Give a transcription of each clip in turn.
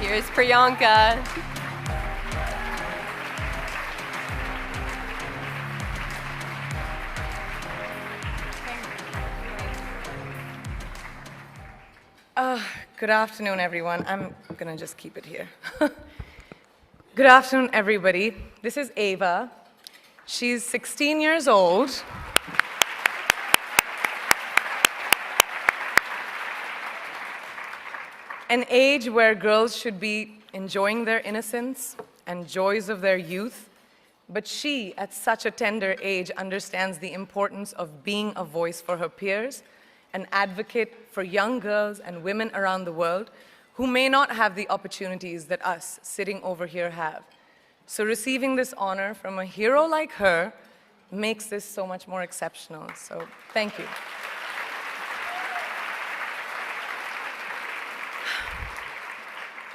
Here's Priyanka. Good afternoon, everyone. I'm going to just keep it here. Good afternoon, everybody. This is Ava. She's 16 years old. An age where girls should be enjoying their innocence and joys of their youth. But she, at such a tender age, understands the importance of being a voice for her peers, an advocate for young girls and women around the world who may not have the opportunities that us sitting over here have. So receiving this honor from a hero like her makes this so much more exceptional. So thank you.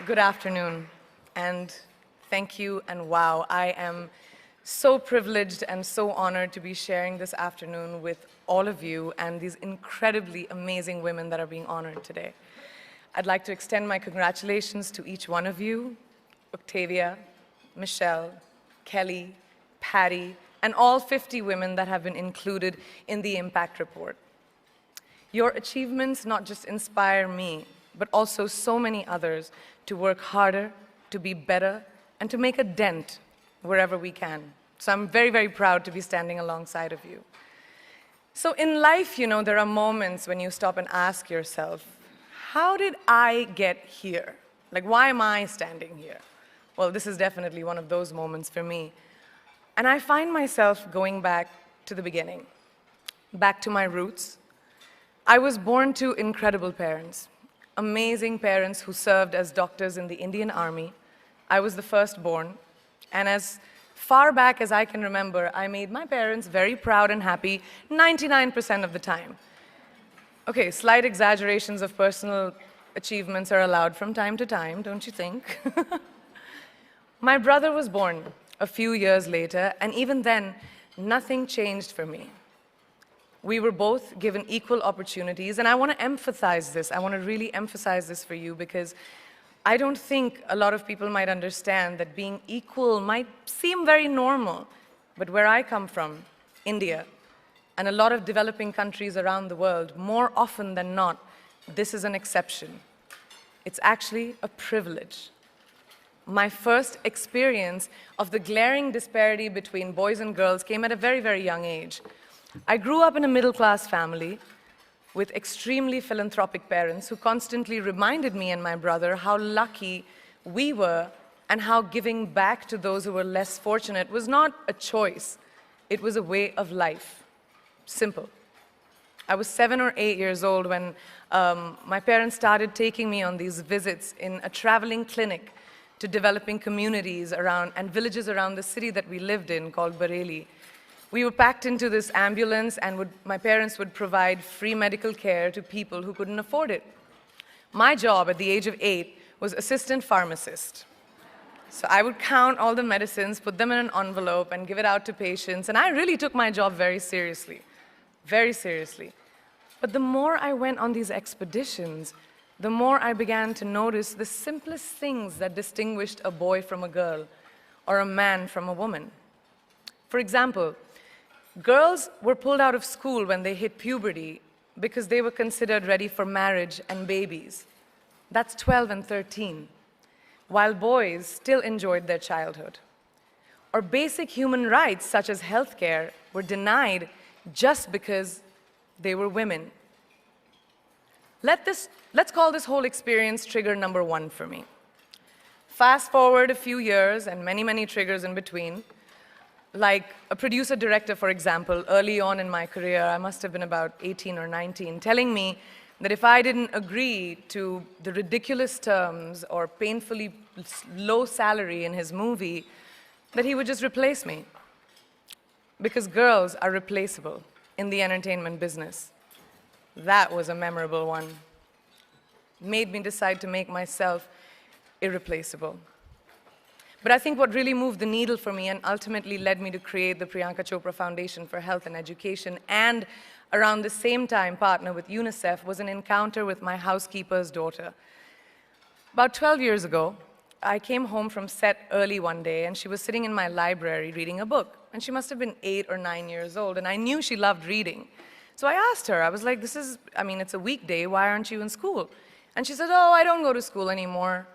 Good afternoon, and thank you, and wow, I am so privileged and so honored to be sharing this afternoon with all of you and these incredibly amazing women that are being honored today. I'd like to extend my congratulations to each one of you, Octavia, Michelle, Kelly, Patty, and all 50 women that have been included in the Impact Report. Your achievements not just inspire me, but also so many others to work harder, to be better, and to make a dent wherever we can. So I'm very, very proud to be standing alongside of you. So in life, you know, there are moments when you stop and ask yourself, how did I get here? Like, why am I standing here? Well, this is definitely one of those moments for me. And I find myself going back to the beginning, back to my roots. I was born to incredible parents, amazing parents who served as doctors in the Indian Army. I was the firstborn, and as far back as I can remember, I made my parents very proud and happy 99% of the time. Okay, slight exaggerations of personal achievements are allowed from time to time, don't you think? My brother was born a few years later, and even then, nothing changed for me. We were both given equal opportunities, and I want to emphasize this. I want to really emphasize this for you because I don't think a lot of people might understand that being equal might seem very normal. But where I come from, India, and a lot of developing countries around the world, more often than not, this is an exception. It's actually a privilege. My first experience of the glaring disparity between boys and girls came at a very, very young age. I grew up in a middle-class family with extremely philanthropic parents who constantly reminded me and my brother how lucky we were and how giving back to those who were less fortunate was not a choice. It was a way of life. Simple. I was 7 or 8 years old when my parents started taking me on these visits in a traveling clinic to developing communities around and villages around the city that we lived in called Bareilly. We were packed into this ambulance, and my parents would provide free medical care to people who couldn't afford it. My job at the age of 8 was assistant pharmacist. So I would count all the medicines, put them in an envelope, and give it out to patients, and I really took my job very seriously, very seriously. But the more I went on these expeditions, the more I began to notice the simplest things that distinguished a boy from a girl, or a man from a woman. For example, girls were pulled out of school when they hit puberty because they were considered ready for marriage and babies. That's 12 and 13, while boys still enjoyed their childhood. Or basic human rights, such as healthcare, were denied just because they were women. Let's call this whole experience trigger number 1 for me. Fast forward a few years and many, many triggers in between. Like a producer-director, for example, early on in my career, I must have been about 18 or 19, telling me that if I didn't agree to the ridiculous terms or painfully low salary in his movie, that he would just replace me. Because girls are replaceable in the entertainment business. That was a memorable one. Made me decide to make myself irreplaceable. But I think what really moved the needle for me and ultimately led me to create the Priyanka Chopra Foundation for Health and Education, and around the same time partner with UNICEF, was an encounter with my housekeeper's daughter. About 12 years ago, I came home from set early one day, and she was sitting in my library reading a book. And she must have been 8 or 9 years old, and I knew she loved reading. So I asked her, I was like, it's a weekday, why aren't you in school? And she said, oh, I don't go to school anymore.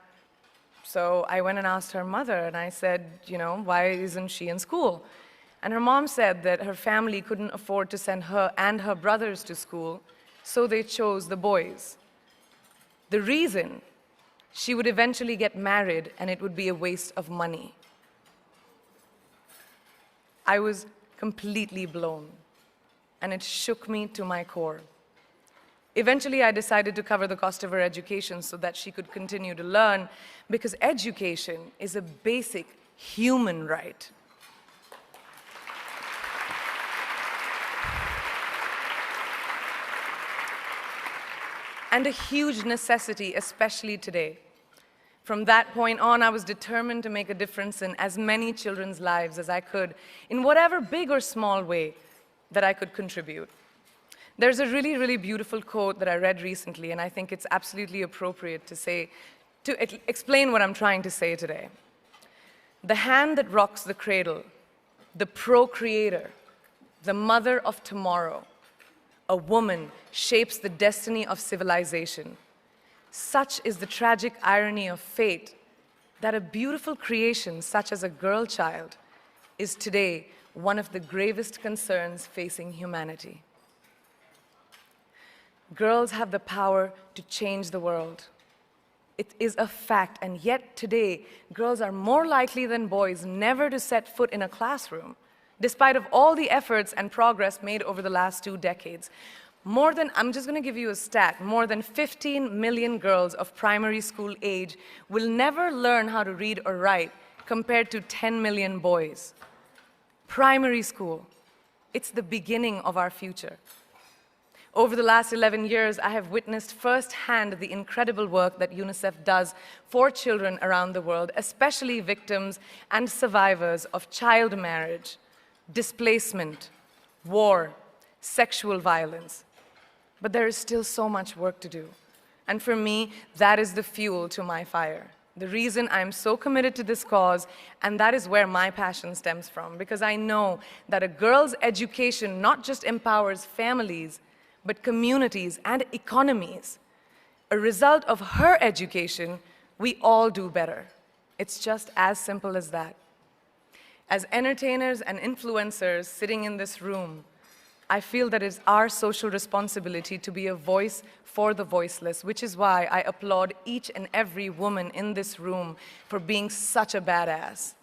So I went and asked her mother, and I said, why isn't she in school? And her mom said that her family couldn't afford to send her and her brothers to school, so they chose the boys. The reason: she would eventually get married, and it would be a waste of money. I was completely blown, and it shook me to my core. Eventually, I decided to cover the cost of her education so that she could continue to learn, because education is a basic human right. And a huge necessity, especially today. From that point on, I was determined to make a difference in as many children's lives as I could, in whatever big or small way that I could contribute. There's a really, really beautiful quote that I read recently, and I think it's absolutely appropriate to explain what I'm trying to say today. The hand that rocks the cradle, the procreator, the mother of tomorrow, a woman shapes the destiny of civilization. Such is the tragic irony of fate that a beautiful creation such as a girl child is today one of the gravest concerns facing humanity. Girls have the power to change the world. It is a fact, and yet today, girls are more likely than boys never to set foot in a classroom, despite of all the efforts and progress made over the last 2 decades. I'm just going to give you a stat, more than 15 million girls of primary school age will never learn how to read or write, compared to 10 million boys. Primary school, it's the beginning of our future. Over the last 11 years, I have witnessed firsthand the incredible work that UNICEF does for children around the world, especially victims and survivors of child marriage, displacement, war, sexual violence. But there is still so much work to do. And for me, that is the fuel to my fire. The reason I'm so committed to this cause, and that is where my passion stems from, because I know that a girl's education not just empowers families, but communities and economies. A result of her education, we all do better. It's just as simple as that. As entertainers and influencers sitting in this room, I feel that it's our social responsibility to be a voice for the voiceless, which is why I applaud each and every woman in this room for being such a badass.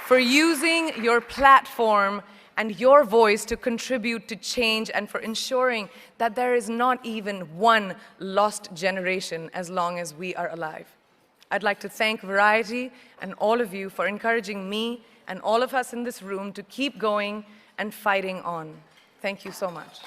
For using your platform and your voice to contribute to change, and for ensuring that there is not even one lost generation as long as we are alive. I'd like to thank Variety and all of you for encouraging me and all of us in this room to keep going and fighting on. Thank you so much.